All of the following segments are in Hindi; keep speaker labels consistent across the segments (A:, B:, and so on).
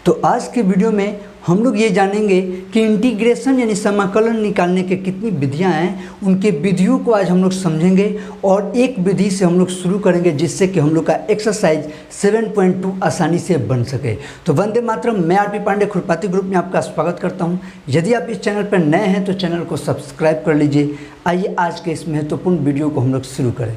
A: तो आज के वीडियो में हम लोग ये जानेंगे कि इंटीग्रेशन यानी समाकलन निकालने के कितनी विधियां हैं, उनके विधियों को आज हम लोग समझेंगे और एक विधि से हम लोग शुरू करेंगे जिससे कि हम लोग का एक्सरसाइज 7.2 आसानी से बन सके। तो वंदे मातरम। मैं आरपी पांडे खुरपाती ग्रुप में आपका स्वागत करता हूं। यदि आप इस चैनल पर नए हैं तो चैनल को सब्सक्राइब कर लीजिए। आइए आज के इस महत्वपूर्ण वीडियो को हम लोग शुरू करें।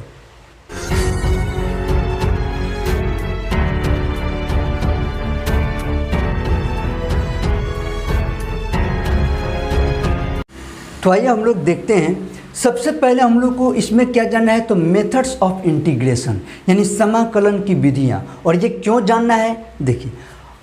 A: तो आइए हम लोग देखते हैं। सबसे पहले हम लोग को इसमें क्या जानना है, तो मेथड्स ऑफ इंटीग्रेशन यानी समाकलन की विधियां। और ये क्यों जानना है, देखिए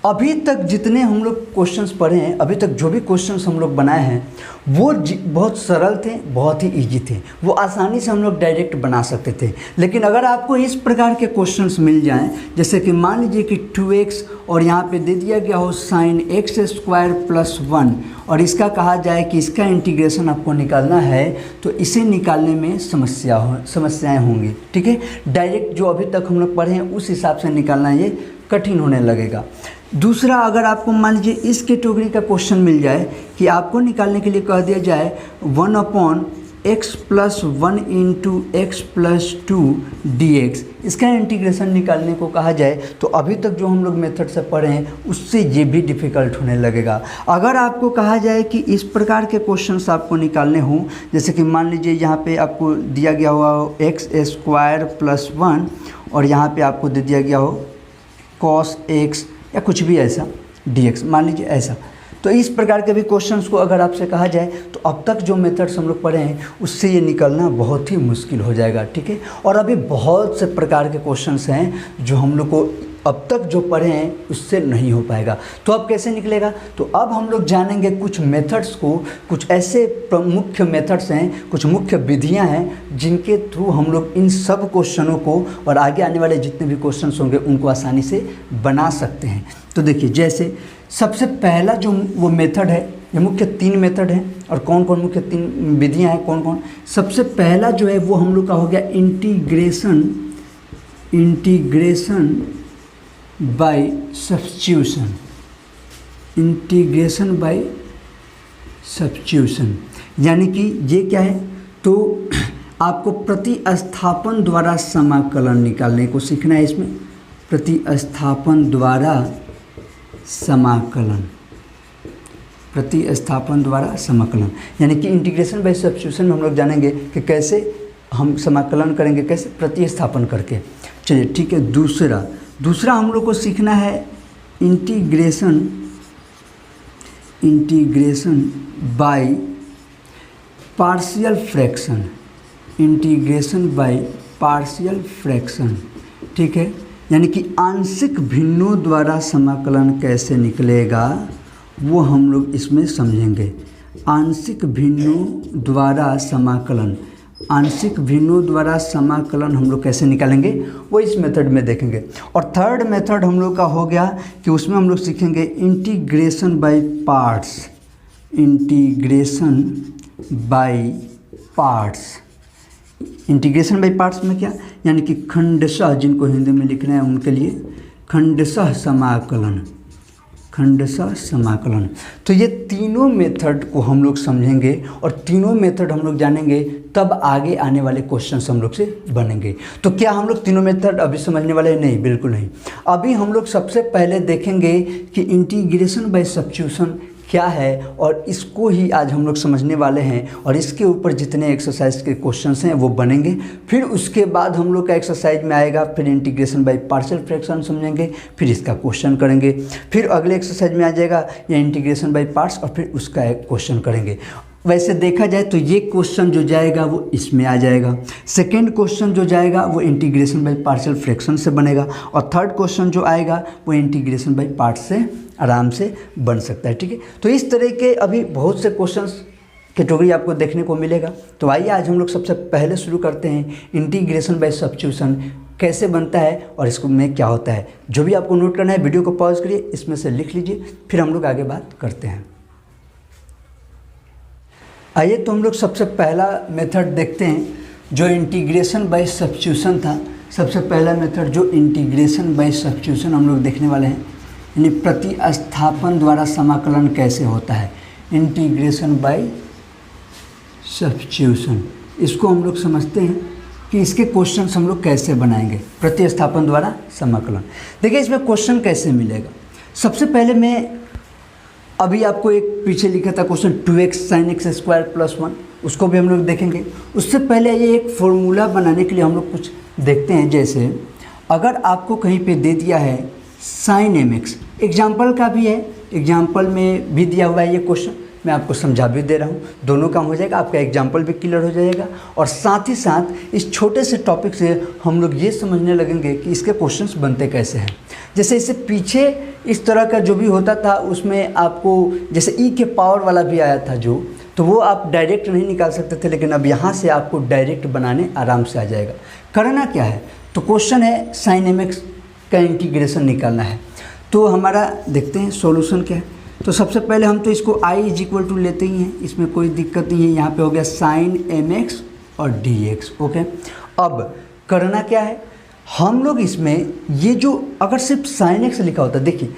A: अभी तक जितने हम लोग क्वेश्चंस पढ़े हैं, अभी तक जो भी क्वेश्चंस हम लोग बनाए हैं वो बहुत सरल थे, बहुत ही इजी थे, वो आसानी से हम लोग डायरेक्ट बना सकते थे। लेकिन अगर आपको इस प्रकार के क्वेश्चंस मिल जाएं, जैसे कि मान लीजिए कि 2x और यहाँ पे दे दिया गया हो sin x² + 1 और इसका कहा जाए कि इसका इंटीग्रेशन आपको निकालना है, तो इसे निकालने में समस्याएं होंगी। ठीक है, डायरेक्ट जो अभी तक हम लोग पढ़े हैं उस हिसाब से निकालना ये कठिन होने लगेगा। दूसरा, अगर आपको मान लीजिए इस कैटेगरी का क्वेश्चन मिल जाए कि आपको निकालने के लिए कह दिया जाए 1/x + 1 × x + 2 dx, इसका इंटीग्रेशन निकालने को कहा जाए तो अभी तक जो हम लोग मेथड से पढ़े हैं उससे ये भी डिफ़िकल्ट होने लगेगा। अगर आपको कहा जाए कि इस प्रकार के क्वेश्चंस आपको निकालने हों, जैसे कि मान लीजिए यहाँ पे आपको दिया गया हुआ हो x² + 1 और यहाँ पे आपको दे दिया गया हो cos x या कुछ भी ऐसा dx, मान लीजिए ऐसा, तो इस प्रकार के भी क्वेश्चंस को अगर आपसे कहा जाए तो अब तक जो मेथड्स हम लोग पढ़े हैं उससे ये निकलना बहुत ही मुश्किल हो जाएगा। ठीक है, और अभी बहुत से प्रकार के क्वेश्चंस हैं जो हम लोग को अब तक जो पढ़े हैं उससे नहीं हो पाएगा। तो अब कैसे निकलेगा, तो अब हम लोग जानेंगे कुछ मेथड्स को, कुछ ऐसे मुख्य मेथड्स हैं, कुछ मुख्य विधियां हैं जिनके थ्रू हम लोग इन सब क्वेश्चनों को और आगे आने वाले जितने भी क्वेश्चंस होंगे उनको आसानी से बना सकते हैं। तो देखिए, जैसे सबसे पहला जो वो मेथड है, ये मुख्य 3 मेथड हैं। और कौन कौन मुख्य 3 विधियाँ हैं, कौन कौन, सबसे पहला जो है वो हम लोग का हो गया integration by substitution. Integration by substitution यानी कि ये क्या है, तो आपको प्रतिस्थापन द्वारा समाकलन निकालने को सीखना है। इसमें प्रतिस्थापन द्वारा समाकलन, प्रतिस्थापन द्वारा समाकलन यानी कि इंटीग्रेशन बाय सब्स्टिट्यूशन में हम लोग जानेंगे कि कैसे हम समाकलन करेंगे, कैसे प्रतिस्थापन करके। चलिए ठीक है। दूसरा हम लोग को सीखना है integration by partial fraction. Integration by partial fraction, ठीक है, यानी कि आंशिक भिन्नों द्वारा समाकलन कैसे निकलेगा वो हम लोग इसमें समझेंगे। आंशिक भिन्नों द्वारा समाकलन, आंशिक भिन्नों द्वारा समाकलन हम लोग कैसे निकालेंगे वो इस मेथड में देखेंगे। और थर्ड मेथड हम लोग का हो गया कि उसमें हम लोग सीखेंगे integration by parts. Integration by parts, integration by parts में क्या, यानी कि खंडशः, जिनको हिंदी में लिखना है उनके लिए खंडशः समाकलन, खंडशः समाकलन। तो ये तीनों मेथड को हम लोग समझेंगे और तीनों मेथड हम लोग जानेंगे, तब आगे आने वाले क्वेश्चंस हम लोग से बनेंगे। तो क्या हम लोग तीनों मेथड अभी समझने वाले हैं? नहीं, बिल्कुल नहीं। अभी हम लोग सबसे पहले देखेंगे कि इंटीग्रेशन बाय सब्स्टिट्यूशन क्या है और इसको ही आज हम लोग समझने वाले हैं और इसके ऊपर जितने एक्सरसाइज के क्वेश्चंस हैं वो बनेंगे। फिर उसके बाद हम लोग का एक्सरसाइज में आएगा, फिर इंटीग्रेशन बाय पार्शियल फ्रैक्शन समझेंगे, फिर इसका क्वेश्चन करेंगे, फिर अगले एक्सरसाइज में आ जाएगा या इंटीग्रेशन बाय पार्ट्स और फिर उसका एक क्वेश्चन करेंगे। वैसे देखा जाए तो ये क्वेश्चन जो जाएगा वो इसमें आ जाएगा, सेकेंड क्वेश्चन जो जाएगा वो इंटीग्रेशन बाय पार्शियल फ्रैक्शन से बनेगा और थर्ड क्वेश्चन जो आएगा वो इंटीग्रेशन बाय पार्ट्स से आराम से बन सकता है। ठीक है, तो इस तरह के अभी बहुत से क्वेश्चंस कैटेगरी आपको देखने को मिलेगा। तो आइए आज हम लोग सबसे पहले शुरू करते हैं इंटीग्रेशन बाय सब्स्टिट्यूशन कैसे बनता है और इसको में क्या होता है। जो भी आपको नोट करना है वीडियो को पॉज करिए, इसमें से लिख लीजिए, फिर हम लोग आगे बात करते हैं। आइए तो हम लोग सबसे पहला मेथड देखते हैं जो इंटीग्रेशन बाय सब्स्टिट्यूशन था। सबसे पहला मेथड जो इंटीग्रेशन बाय सब्स्टिट्यूशन हम लोग देखने वाले हैं। यानी प्रतिस्थापन द्वारा समाकलन कैसे होता है, इंटीग्रेशन बाय सब्स्टिट्यूशन। इसको हम लोग समझते हैं कि इसके क्वेश्चंस हम लोग कैसे बनाएंगे, प्रतिस्थापन द्वारा समाकलन। देखिए इसमें क्वेश्चन कैसे मिलेगा। सबसे पहले मैं अभी आपको एक पीछे लिखा था question 2x sin x square plus 1, उसको भी हम लोग देखेंगे। उससे पहले ये एक फॉर्मूला बनाने के लिए हम लोग कुछ देखते हैं। जैसे अगर आपको कहीं पे दे दिया है sin mx, एग्जाम्पल का भी है, एग्जाम्पल में भी दिया हुआ है ये क्वेश्चन, मैं आपको समझा भी दे रहा हूँ, दोनों काम हो जाएगा, आपका एग्जाम्पल भी क्लियर हो जाएगा और साथ ही साथ इस छोटे से टॉपिक से हम लोग ये समझने लगेंगे कि इसके क्वेश्चंस बनते कैसे हैं। जैसे इससे पीछे इस तरह का जो भी होता था उसमें आपको जैसे ई के पावर वाला भी आया था जो, तो वो आप डायरेक्ट नहीं निकाल सकते थे, लेकिन अब यहाँ से आपको डायरेक्ट बनाने आराम से आ जाएगा। करना क्या है, तो क्वेश्चन है sin mx का इंटीग्रेशन निकालना है। तो हमारा देखते हैं सॉल्यूशन क्या है। तो सबसे पहले हम तो इसको i इज इक्वल टू लेते ही हैं, इसमें कोई दिक्कत नहीं है। यहाँ पे हो गया sin mx और dx। ओके, अब करना क्या है, हम लोग इसमें ये जो अगर सिर्फ sin x लिखा होता, देखिए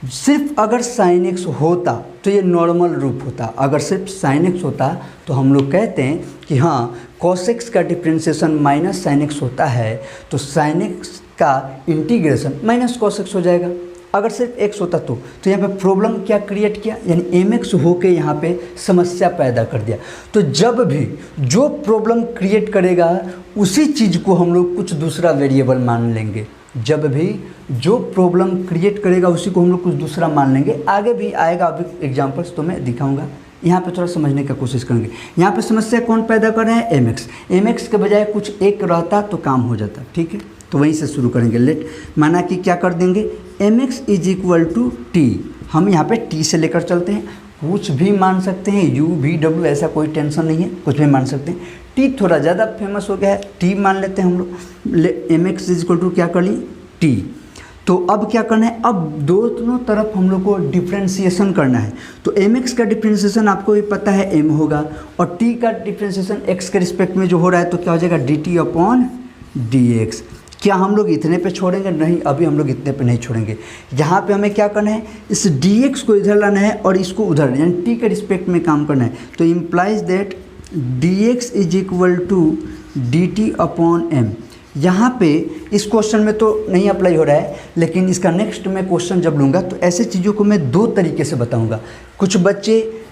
A: सिर्फ अगर sin x होता तो ये नॉर्मल रूप होता, अगर सिर्फ sin x होता तो हम लोग कहते हैं कि हाँ cos x का डिफ्रेंशिएशन माइनस sin x होता है, तो sin x का इंटीग्रेशन माइनस cos x हो जाएगा। अगर सिर्फ x होता तो यहाँ पे प्रॉब्लम क्या क्रिएट किया, यानी mx होके यहाँ पे समस्या पैदा कर दिया। तो जब भी जो प्रॉब्लम क्रिएट करेगा उसी चीज़ को हम लोग कुछ दूसरा वेरिएबल मान लेंगे। जब भी जो प्रॉब्लम क्रिएट करेगा उसी को हम लोग कुछ दूसरा मान लेंगे। आगे भी आएगा, अभी एग्जाम्पल्स तो मैं दिखाऊंगा, यहाँ पे थोड़ा समझने का कोशिश करेंगे। यहाँ पे समस्या कौन पैदा कर रहे हैं, mx के बजाय कुछ एक रहता तो काम हो जाता। ठीक है, तो वहीं से शुरू करेंगे। लेट माना कि क्या कर देंगे, mx is equal to T, हम यहाँ पे टी से लेकर चलते हैं, कुछ भी मान सकते हैं, u v w ऐसा कोई टेंशन नहीं है, कुछ भी मान सकते हैं। टी थोड़ा ज़्यादा फेमस हो गया है, टी मान लेते हैं हम लोग। mx इज इक्वल टू क्या कर ली, टी। तो अब क्या करना है, अब दोनों तरफ हम लोग को डिफ्रेंशिएशन करना है। तो mx का डिफ्रेंशिएशन आपको भी पता है m होगा, और t का डिफ्रेंशिएशन x के रिस्पेक्ट में जो हो रहा है तो क्या हो जाएगा dt अपॉन dx। क्या हम लोग इतने पे छोड़ेंगे, नहीं, अभी हम लोग इतने पे नहीं छोड़ेंगे। यहाँ पे हमें क्या करना है, इस dx को इधर लाना है और इसको उधर, यानी t के रिस्पेक्ट में काम करना है। तो implies that dx is equal to dt upon m। यहाँ पे इस क्वेश्चन में तो नहीं अप्लाई हो रहा है, लेकिन इसका नेक्स्ट में क्वेश्चन जब लूँगा तो ऐसे चीज़ों को मैं दो तरीके से बताऊँगा। कुछ बच्चे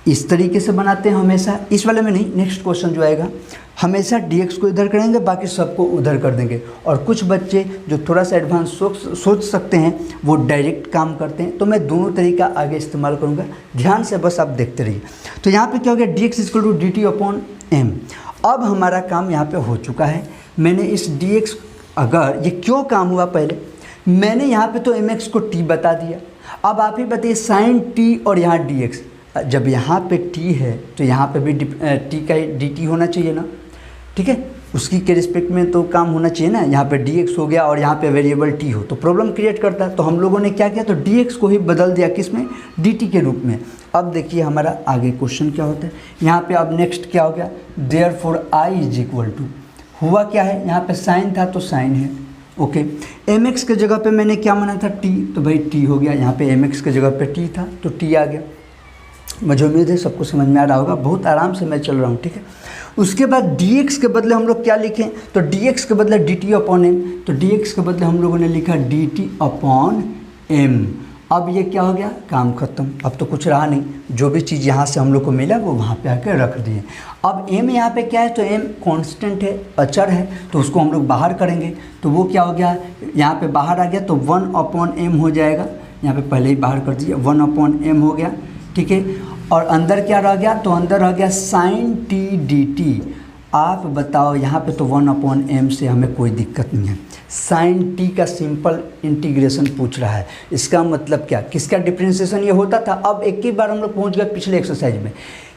A: इस तरीके से बनाते हैं हमेशा, इस वाले में नहीं, नेक्स्ट क्वेश्चन जो आएगा हमेशा dx को इधर करेंगे, बाकी सबको उधर कर देंगे। और कुछ बच्चे जो थोड़ा सा एडवांस सोच सकते हैं वो डायरेक्ट काम करते हैं। तो मैं दोनों तरीका आगे इस्तेमाल करूँगा, ध्यान से बस आप देखते रहिए। तो यहाँ पे क्या हो गया, dx equal to dt upon m। अब हमारा काम यहाँ पे हो चुका है। मैंने इस dx, अगर ये क्यों काम हुआ, पहले मैंने यहाँ पे तो mx को t बता दिया। अब आप ही बताइए sin t और यहाँ dx, जब यहाँ पे t है तो यहाँ पे भी t का dt होना चाहिए ना, ठीक है, उसकी के रिस्पेक्ट में तो काम होना चाहिए ना। यहाँ पे dx हो गया और यहाँ पे वेरिएबल t हो तो प्रॉब्लम क्रिएट करता है। तो हम लोगों ने क्या किया, तो dx को ही बदल दिया किस में, dt के रूप में। अब देखिए हमारा आगे क्वेश्चन क्या होता है। यहाँ पे अब नेक्स्ट क्या हो गया, therefore i is equal to, हुआ क्या है, यहाँ पे साइन था तो साइन है। ओके, mx के जगह पे मैंने क्या माना था, t, तो भाई t हो गया। यहाँ पे mx के जगह पे t था तो t आ गया। मुझे उम्मीद है सबको समझ में आ रहा होगा, बहुत आराम से मैं चल रहा हूँ, ठीक है। उसके बाद dx के बदले हम लोग क्या लिखें, तो dx के बदले dt अपॉन m, तो dx के बदले हम लोगों ने लिखा dt अपॉन m। अब ये क्या हो गया, काम खत्म, अब तो कुछ रहा नहीं, जो भी चीज़ यहाँ से हम लोग को मिला वो वहाँ पे आकर रख दिए। अब m यहाँ पे क्या है, तो m कांस्टेंट है, अचर है, तो उसको हम लोग बाहर करेंगे तो वो क्या हो गया, यहाँ पे बाहर आ गया तो 1 अपॉन m हो जाएगा। यहाँ पे पहले ही बाहर कर दीजिए, 1 अपॉन m हो गया, ठीक है। और अंदर क्या रह गया, तो अंदर रह गया sin t dt। आप बताओ, यहाँ पे तो 1 अपॉन m से हमें कोई दिक्कत नहीं है। sin t का सिंपल इंटीग्रेशन पूछ रहा है, इसका मतलब क्या, किसका डिफ्रेंशिएशन ये होता था। अब एक ही बार हम लोग पहुँच गए पिछले एक्सरसाइज में,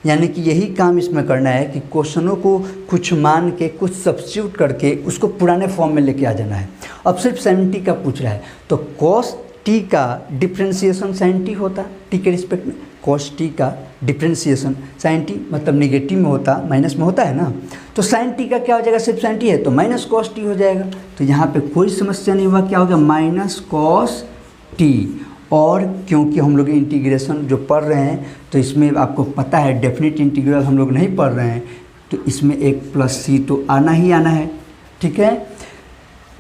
A: यानी कि यही काम इसमें करना है कि क्वेश्चनों को कुछ मान के कुछ सब्स्टिट्यूट करके उसको पुराने फॉर्म में लेके आ जाना है। अब सिर्फ sin t का पूछ रहा है, तो cos t का डिफ्रेंशिएशन sin t होता, t के रिस्पेक्ट में, cos t का डिफ्रेंशिएशन sin t मतलब निगेटिव में होता, माइनस में होता है ना, तो sin t का क्या हो जाएगा, सिर्फ sin t है तो माइनस cos t हो जाएगा। तो यहाँ पे कोई समस्या नहीं हुआ, क्या हो गया, माइनस cos t। और क्योंकि हम लोग इंटीग्रेशन जो पढ़ रहे हैं तो इसमें आपको पता है डेफिनेट इंटीग्रल हम लोग नहीं पढ़ रहे हैं, तो इसमें एक प्लस सी तो आना ही आना है। ठीक है,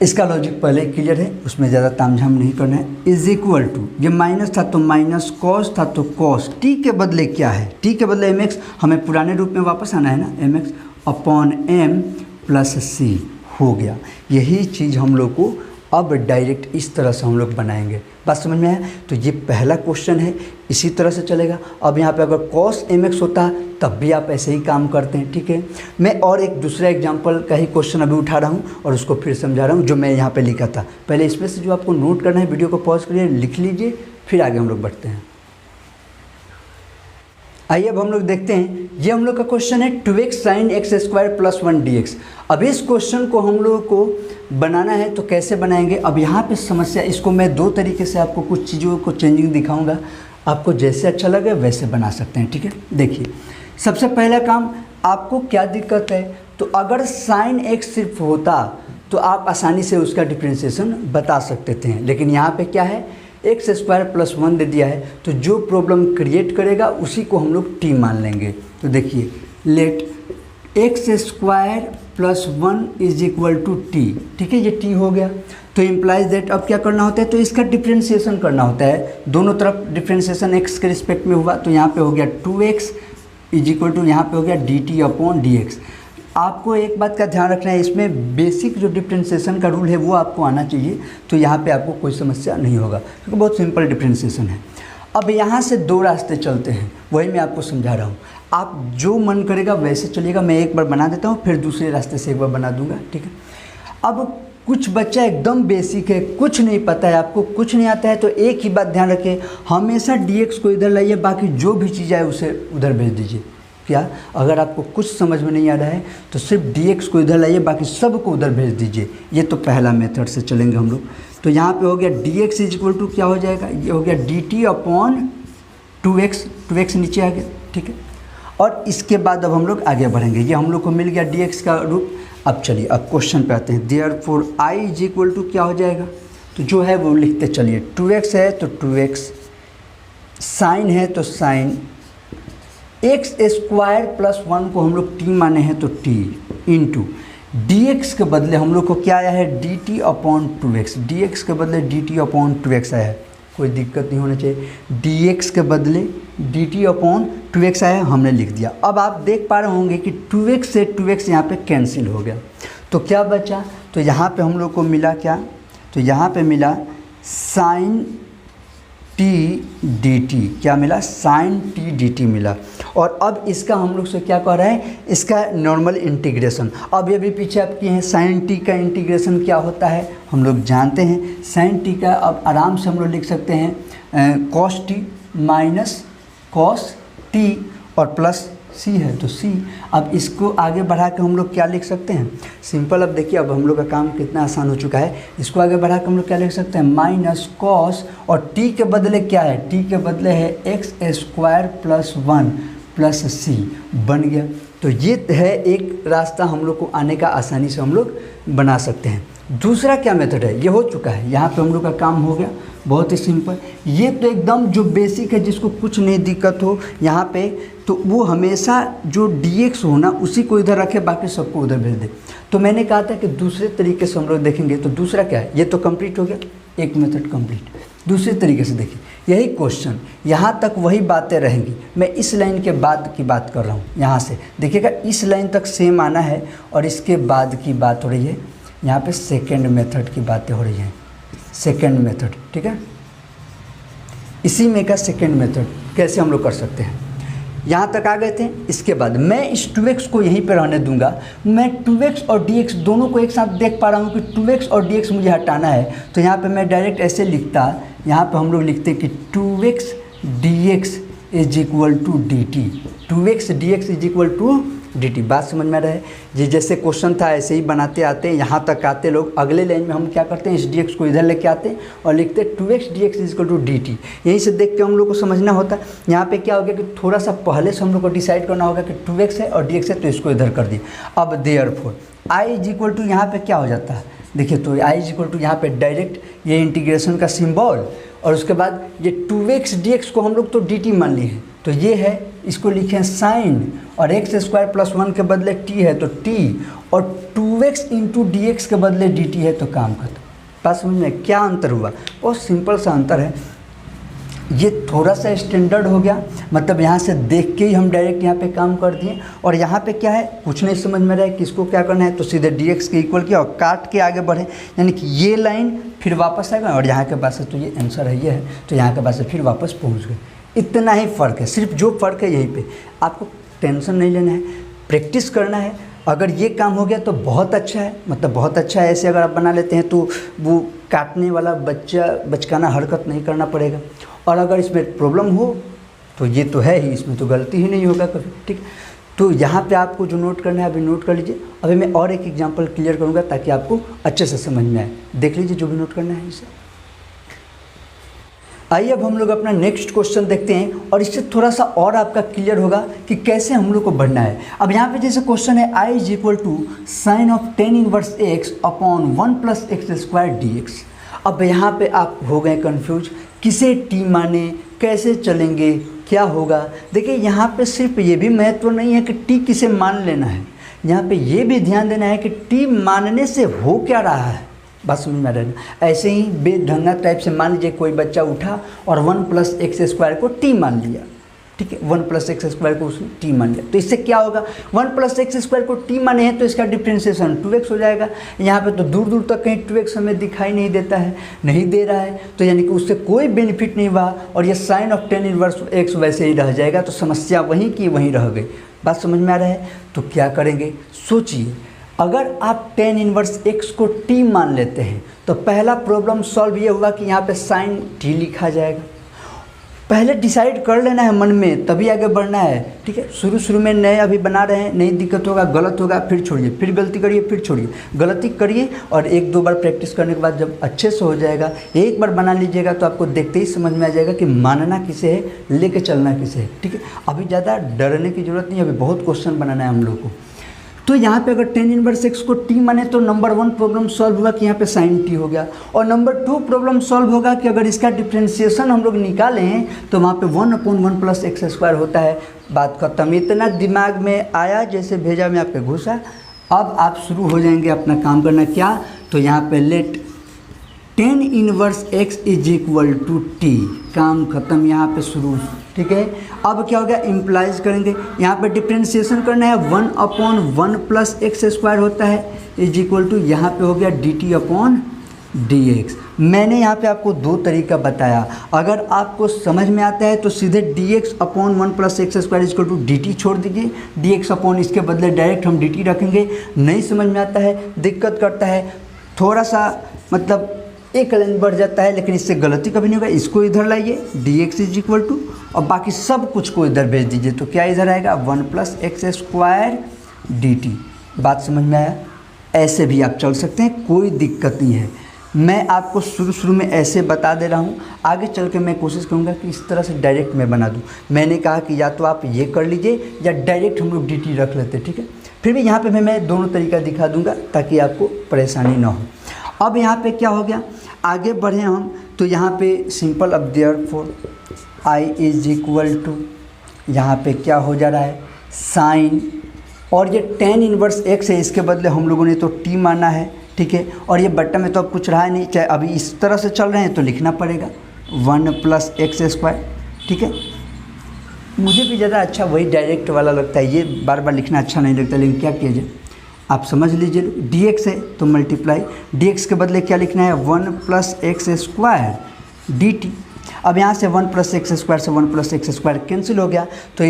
A: इसका लॉजिक पहले क्लियर है, उसमें ज़्यादा तामझाम नहीं करना है। इज इक्वल टू, ये माइनस था तो माइनस, कॉस था तो कॉस, टी के बदले क्या है, टी के बदले एम एक्स, हमें पुराने रूप में वापस आना है ना, M X upon M plus C हो गया। यही चीज़ हम लोग को अब डायरेक्ट इस तरह से हम लोग बनाएंगे। बात समझ में आया? तो ये पहला क्वेश्चन है, इसी तरह से चलेगा। अब यहाँ पे अगर cos mx होता तब भी आप ऐसे ही काम करते हैं। ठीक है, मैं और एक दूसरा एग्जांपल का ही क्वेश्चन अभी उठा रहा हूँ और उसको फिर समझा रहा हूँ जो मैं यहाँ पे लिखा था। पहले इसमें से जो आपको नोट करना है, वीडियो को पॉज करिए, लिख लीजिए, फिर आगे हम लोग बढ़ते हैं। आइए अब हम लोग देखते हैं, ये हम लोग का क्वेश्चन है 2x sin x square plus 1 dx। अब इस क्वेश्चन को हम लोग को बनाना है तो कैसे बनाएंगे? अब यहाँ पे समस्या, इसको मैं दो तरीके से आपको कुछ चीज़ों को चेंजिंग दिखाऊंगा, आपको जैसे अच्छा लगे वैसे बना सकते हैं। ठीक है, देखिए सबसे पहला काम, आपको क्या दिक्कत है, तो अगर sin x सिर्फ होता तो आप आसानी से उसका डिफ्रेंशिएशन बता सकते थे, लेकिन यहाँ पे क्या है, एक्स स्क्वायर प्लस 1 दे दिया है, तो जो प्रॉब्लम क्रिएट करेगा उसी को हम लोग t मान लेंगे। तो देखिए let X square plus 1 is equal to T. ठीक है, ये t हो गया, तो इम्प्लाइज दैट अब क्या करना होता है, तो इसका डिफ्रेंशिएशन करना होता है, दोनों तरफ डिफ्रेंशिएशन x के रिस्पेक्ट में हुआ, तो यहाँ पे हो गया 2x इज इक्वल टू, यहाँ पे हो गया dt अपॉन dx। आपको एक बात का ध्यान रखना है, इसमें बेसिक जो डिफ्रेंशिएशन का रूल है वो आपको आना चाहिए, तो यहाँ पे आपको कोई समस्या नहीं होगा, क्योंकि बहुत सिंपल डिफ्रेंशिएशन है। अब यहाँ से दो रास्ते चलते हैं, वही मैं आपको समझा रहा हूँ, आप जो मन करेगा वैसे चलिएगा। मैं एक बार बना देता हूँ, फिर दूसरे रास्ते से एक बार बना दूंगा। ठीक है, अब कुछ बच्चा एकदम बेसिक है, कुछ नहीं पता है, आपको कुछ नहीं आता है, तो एक ही बात ध्यान रखें, हमेशा dx को इधर लाइए, बाकी जो भी चीज़ आए उसे उधर भेज दीजिए। क्या, अगर आपको कुछ समझ में नहीं आ रहा है तो सिर्फ dx को इधर लाइए, बाकी सब को उधर भेज दीजिए। ये तो पहला मेथड से चलेंगे हम लोग। तो यहाँ पे हो गया dx इज इक्वल टू क्या हो जाएगा, ये हो गया dt अपॉन 2x नीचे आ गया। ठीक है, और इसके बाद अब हम लोग आगे बढ़ेंगे, ये हम लोग को मिल गया dx का रूप। अब चलिए अब क्वेश्चन पे आते हैं, therefore i is equal to क्या हो जाएगा, तो जो है वो लिखते चलिए, 2x है तो 2x, साइन है तो साइन, एक्स स्क्वायर प्लस 1 को हम लोग t माने हैं तो t इंटू dx के बदले हम लोग को क्या आया है, dt अपॉन 2x, dx के बदले dt अपॉन 2x आया है, कोई दिक्कत नहीं होना चाहिए। dx के बदले dt अपॉन 2x आया, हमने लिख दिया। अब आप देख पा रहे होंगे कि 2x से 2x यहाँ पे कैंसिल हो गया, तो क्या बचा, तो यहाँ पे हम लोग को मिला क्या, तो यहाँ पे मिला साइन t dt, क्या मिला, साइन t dt मिला। और अब इसका हम लोग से क्या कर रहे हैं, इसका नॉर्मल इंटीग्रेशन। अब ये भी पीछे आप किए हैं, साइन t का इंटीग्रेशन क्या होता है हम लोग जानते हैं, साइन t का अब आराम से हम लोग लिख सकते हैं cos t minus cos t और प्लस c है तो c। अब इसको आगे बढ़ा के हम लोग क्या लिख सकते हैं, सिंपल। अब देखिए अब हम लोग का काम कितना आसान हो चुका है, इसको आगे बढ़ा के हम लोग क्या लिख सकते हैं, माइनस कॉस, और t के बदले क्या है, t के बदले है x square plus 1 plus c बन गया। तो ये है एक रास्ता हम लोग को आने का, आसानी से हम लोग बना सकते हैं। दूसरा क्या मेथड है, ये हो चुका है, यहाँ पे हम लोग का काम हो गया, बहुत ही सिंपल। ये तो एकदम जो बेसिक है, जिसको कुछ नहीं दिक्कत हो यहाँ पे, तो वो हमेशा जो dx हो ना उसी को इधर रखे, बाकी सबको उधर भेज दे। तो मैंने कहा था कि दूसरे तरीके से हम लोग देखेंगे, तो दूसरा क्या है, ये तो कंप्लीट हो गया, एक मेथड कंप्लीट। दूसरे तरीके से देखिए, यही क्वेश्चन यहाँ तक वही बातें रहेंगी, मैं इस लाइन के बाद की बात कर रहा हूँ, यहाँ से देखिएगा इस लाइन तक सेम आना है, और इसके बाद की बात हो रही है, यहाँ पे सेकेंड मेथड की बातें हो रही हैं, सेकेंड मेथड। ठीक है, इसी में का सेकेंड मेथड कैसे हम लोग कर सकते हैं, यहाँ तक आ गए थे। इसके बाद मैं इस 2x को यहीं पे रहने दूंगा, मैं 2x और dx दोनों को एक साथ देख पा रहा हूँ कि 2x और dx मुझे हटाना है, तो यहाँ पे मैं डायरेक्ट ऐसे लिखता, यहाँ पे हम लोग लिखते कि 2x dx is equal to dt, 2x dx is equal to dt। बात समझ में आ रहा है, ये जैसे क्वेश्चन था ऐसे ही बनाते आते हैं, यहाँ तक आते लोग। अगले लाइन में हम क्या करते हैं, इस dx को इधर लेके आते हैं और लिखते हैं 2x dx is equal to dt। यहीं से देख के हम लोग को समझना होता है। यहाँ पे क्या हो गया कि थोड़ा सा पहले से हम लोग को डिसाइड करना होगा कि 2x है और dx है, तो इसको इधर कर दिए। अब therefore i is equal to यहाँ पे क्या हो जाता है, देखिए तो i इज इक्वल टू यहाँ पे डायरेक्ट ये इंटीग्रेशन का सिंबल और उसके बाद ये 2x dx को हम लोग तो dt मान लिए हैं, तो ये है, इसको लिखे हैं साइन, और x² + 1 के बदले t है तो t, और 2x × dx के बदले dt है तो काम खत्म। बात समझ में क्या अंतर हुआ? बहुत सिंपल सा अंतर है। ये थोड़ा सा स्टैंडर्ड हो गया, मतलब यहाँ से देख के ही हम डायरेक्ट यहाँ पे काम कर दिए, और यहाँ पे क्या है कुछ नहीं समझ में रहा है किसको क्या करना है, तो सीधे dx के इक्वल किया और काट के आगे बढ़े, यानी कि ये लाइन फिर वापस आएगा और यहाँ के पास से तो ये आंसर है, ये है, तो यहाँ के पास से फिर वापस पहुँच गए। इतना ही फ़र्क है, सिर्फ जो फ़र्क है यहीं पे। आपको टेंशन नहीं लेना है, प्रैक्टिस करना है। अगर ये काम हो गया तो बहुत अच्छा है, मतलब बहुत अच्छा है। ऐसे अगर आप बना लेते हैं तो वो काटने वाला बचकाना हरकत नहीं करना पड़ेगा। और अगर इसमें प्रॉब्लम हो तो ये तो है ही, इसमें तो गलती ही नहीं होगा कभी, ठीक। तो यहाँ पे आपको जो नोट करना है अभी नोट कर लीजिए। अभी मैं और एक एग्जांपल क्लियर करूँगा ताकि आपको अच्छे से समझ में आए। देख लीजिए जो भी नोट करना है इसे। आइए अब हम लोग अपना नेक्स्ट क्वेश्चन देखते हैं, और इससे थोड़ा सा और आपका क्लियर होगा कि कैसे हम लोग को बढ़ना है। अब यहाँ पे जैसे क्वेश्चन है I = sin of tan inverse x upon 1 + x² dx। अब यहाँ पे आप हो गए कंफ्यूज, किसे t माने, कैसे चलेंगे, क्या होगा। देखिए यहाँ पे सिर्फ ये भी महत्व नहीं है कि t किसे मान लेना है, यहाँ पे ये भी ध्यान देना है कि t मानने से हो क्या रहा है। बात समझ में रहना। ऐसे ही बेढंगा टाइप से मान लीजिए कोई बच्चा उठा और 1 + x² को t मान लिया, ठीक है, 1 + x² को उसने t मान लिया, तो इससे क्या होगा, 1 + x² को t माने हैं तो इसका डिफ्रेंशिएशन 2x हो जाएगा। यहाँ पे तो दूर दूर तक कहीं 2x हमें दिखाई नहीं देता है, नहीं दे रहा है, तो यानी कि उससे कोई बेनिफिट नहीं हुआ, और ये sine of tan inverse x वैसे ही रह जाएगा, तो समस्या वहीं की वहीं रह गई। बात समझ में आ रहा है? तो क्या करेंगे, सोचिए। अगर आप tan इनवर्स x को t मान लेते हैं तो पहला प्रॉब्लम सॉल्व ये होगा कि यहाँ पे sin t लिखा जाएगा। पहले डिसाइड कर लेना है मन में, तभी आगे बढ़ना है, ठीक है। शुरू में नए अभी बना रहे हैं, नहीं दिक्कत होगा, गलत होगा फिर छोड़िए, फिर गलती करिए, फिर छोड़िए, गलती करिए, और 1-2 बार प्रैक्टिस करने के बाद जब अच्छे से हो जाएगा, एक बार बना लीजिएगा तो आपको देखते ही समझ में आ जाएगा कि मानना किसे है, लेके चलना किसे है, ठीक है। अभी ज़्यादा डरने की ज़रूरत नहीं है, अभी बहुत क्वेश्चन बनाना है हम लोग को। तो यहाँ पे अगर tan इनवर्स x को t माने तो नंबर 1 प्रॉब्लम सॉल्व होगा कि यहाँ पे sin t हो गया, और नंबर 2 प्रॉब्लम सॉल्व होगा कि अगर इसका डिफ्रेंशिएशन हम लोग निकालें तो वहाँ पे 1/1 + x² होता है। बात खत्म। इतना दिमाग में आया जैसे भेजा में आपके घुसा। अब आप शुरू हो जाएंगे अपना काम करना। क्या? तो यहाँ पे let tan inverse x = t, काम खत्म, यहाँ पे शुरू, ठीक है। अब क्या हो गया, इम्प्लाइज करेंगे, यहाँ पे डिफ्रेंशिएशन करना है, 1/1 + x² होता है = यहाँ पे हो गया dt/dx। मैंने यहाँ पे आपको 2 तरीका बताया, अगर आपको समझ में आता है तो सीधे dx/1 + x² = dt छोड़ दीजिए, dx/ इसके बदले डायरेक्ट हम dt रखेंगे। नहीं समझ में आता है, दिक्कत करता है, थोड़ा सा मतलब एक लाइन बढ़ जाता है, लेकिन इससे गलती कभी नहीं होगा। इसको इधर लाइए, dx = और बाकी सब कुछ को इधर भेज दीजिए, तो क्या इधर आएगा 1 + x² dt। बात समझ में आया? ऐसे भी आप चल सकते हैं, कोई दिक्कत नहीं है। मैं आपको शुरू में ऐसे बता दे रहा हूँ, आगे चल के मैं कोशिश करूँगा कि इस तरह से डायरेक्ट मैं बना दूँ। मैंने कहा कि या तो आप ये कर लीजिए या डायरेक्ट हम लोग dt रख लेते, ठीक है। फिर भी यहाँ पे मैं दोनों तरीका दिखा दूँगा ताकि आपको परेशानी ना हो। अब यहाँ पे क्या हो गया, आगे बढ़े हम, तो यहाँ पे सिंपल, अब देयरफॉर I = यहाँ पे क्या हो जा रहा है, साइन, और ये tan इनवर्स x है, इसके बदले हम लोगों ने तो t माना है, ठीक है। और ये बट्टा में तो अब कुछ रहा नहीं, चाहे अभी इस तरह से चल रहे हैं तो लिखना पड़ेगा 1 + x², ठीक है। मुझे भी ज़्यादा अच्छा वही डायरेक्ट वाला लगता है, ये बार बार लिखना अच्छा नहीं लगता, लेकिन क्या किया जाए, आप समझ लीजिए। dx है तो मल्टीप्लाई, dx के बदले क्या लिखना है 1 + x² dt। अब यहाँ से 1 + x² से 1 + x² कैंसिल हो गया, तो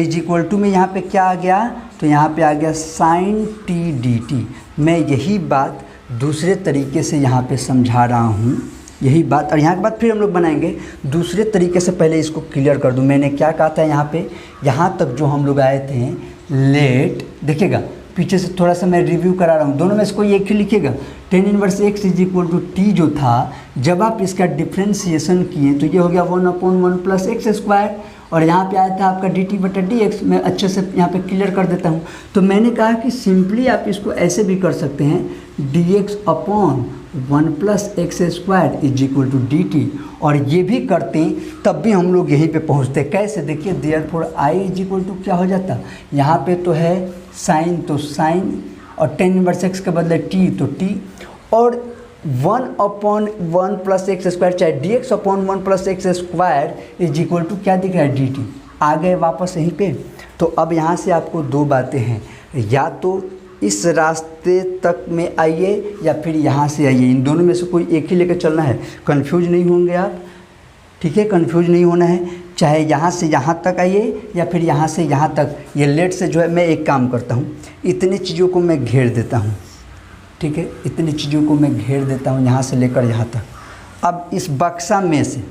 A: = में यहाँ पे क्या आ गया, तो यहाँ पे आ गया sin t dt। मैं यही बात दूसरे तरीके से यहाँ पे समझा रहा हूँ, यही बात। और यहाँ के बाद फिर हम लोग बनाएंगे दूसरे तरीके से, पहले इसको क्लियर कर दूँ। मैंने क्या कहा था यहाँ पे, यहाँ तक जो हम लोग आए थे, लेट, देखिएगा पीछे से थोड़ा सा मैं रिव्यू करा रहा हूँ, दोनों में से कोई एक ही लिखिएगा। tan इनवर्स x = t जो था, जब आप इसका डिफ्रेंशिएशन किए तो ये हो गया 1/1 + x², और यहाँ पे आया था आपका dt बटा dx। मैं अच्छे से यहाँ पे क्लियर कर देता हूँ। तो मैंने कहा कि सिंपली आप इसको ऐसे भी कर सकते हैं, dx upon 1 plus X square is equal to dt। और ये भी करते हैं तब भी हम लोग यहीं पे पहुँचते। कैसे? देखिए, therefore i is equal to क्या हो जाता, यहाँ पे तो है साइन, तो साइन, और tan इनवर्स x के बदले t तो t, और 1 अपॉन 1 प्लस एक्स स्क्वायर, चाहे dx upon 1 plus X square is equal to क्या दिख रहा है, dt। आ गए वापस यहीं पे। तो अब यहाँ से आपको दो बातें हैं, या तो इस रास्ते तक में आइए या फिर यहाँ से आइए, इन दोनों में से कोई एक ही लेकर चलना है। कंफ्यूज नहीं होंगे आप, ठीक है, कंफ्यूज नहीं होना है। चाहे यहाँ से यहाँ तक आइए या फिर यहाँ से यहाँ तक। ये लेट से जो है, मैं एक काम करता हूँ, इतनी चीज़ों को मैं घेर देता हूँ, ठीक है, इतनी चीज़ों को मैं घेर देता हूँ यहाँ से लेकर यहाँ तक। अब इस बक्सा में से,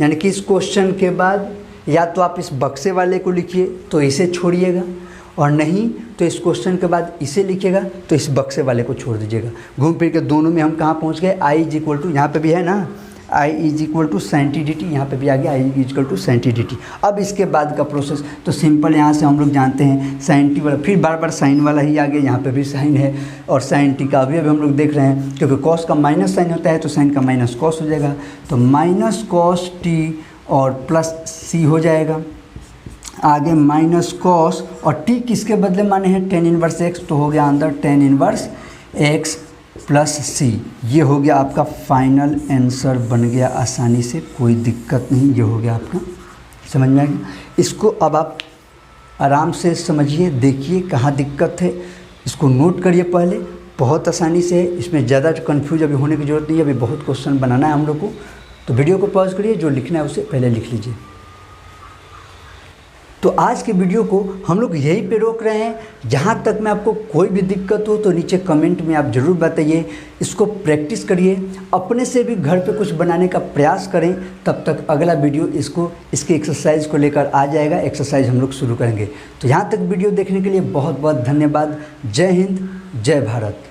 A: यानी कि इस क्वेश्चन के बाद या तो आप इस बक्से वाले को लिखिए तो इसे छोड़िएगा, और नहीं तो इस क्वेश्चन के बाद इसे लिखिएगा तो इस बक्से वाले को छोड़ दीजिएगा। घूम फिर के दोनों में हम कहाँ पहुँच गए, i इज इक्वल टू, यहाँ पर भी है ना, i is equal to sine T D T, यहाँ पर भी आ गया i is equal to sine T D T. अब इसके बाद का प्रोसेस तो सिंपल, यहाँ से हम लोग जानते हैं साइन टी वाला, फिर बार बार साइन वाला ही आ गया, यहाँ पे भी साइन है, और साइन टी का अभी हम लोग देख रहे हैं, क्योंकि कॉस का माइनस साइन होता है तो साइन का माइनस कॉस हो जाएगा, तो माइनस कॉस टी और प्लस सी हो जाएगा। आगे माइनस कॉस, और टी किसके बदले माने हैं, tan इनवर्स x, तो हो गया अंदर tan इनवर्स x प्लस सी। ये हो गया आपका फाइनल आंसर, बन गया आसानी से, कोई दिक्कत नहीं। ये हो गया आपका, समझ में आ गया। इसको अब आप आराम से समझिए, देखिए कहाँ दिक्कत है, इसको नोट करिए पहले, बहुत आसानी से है, इसमें ज़्यादा कन्फ्यूज अभी होने की ज़रूरत नहीं है। अभी बहुत क्वेश्चन बनाना है हम लोग को, तो वीडियो को पॉज करिए, जो लिखना है उसे पहले लिख लीजिए। तो आज के वीडियो को हम लोग यहीं पे रोक रहे हैं। जहाँ तक में आपको कोई भी दिक्कत हो तो नीचे कमेंट में आप ज़रूर बताइए। इसको प्रैक्टिस करिए, अपने से भी घर पे कुछ बनाने का प्रयास करें। तब तक अगला वीडियो इसके एक्सरसाइज को लेकर आ जाएगा। एक्सरसाइज हम लोग शुरू करेंगे। तो यहाँ तक वीडियो देखने के लिए बहुत बहुत धन्यवाद। जय हिंद, जय भारत।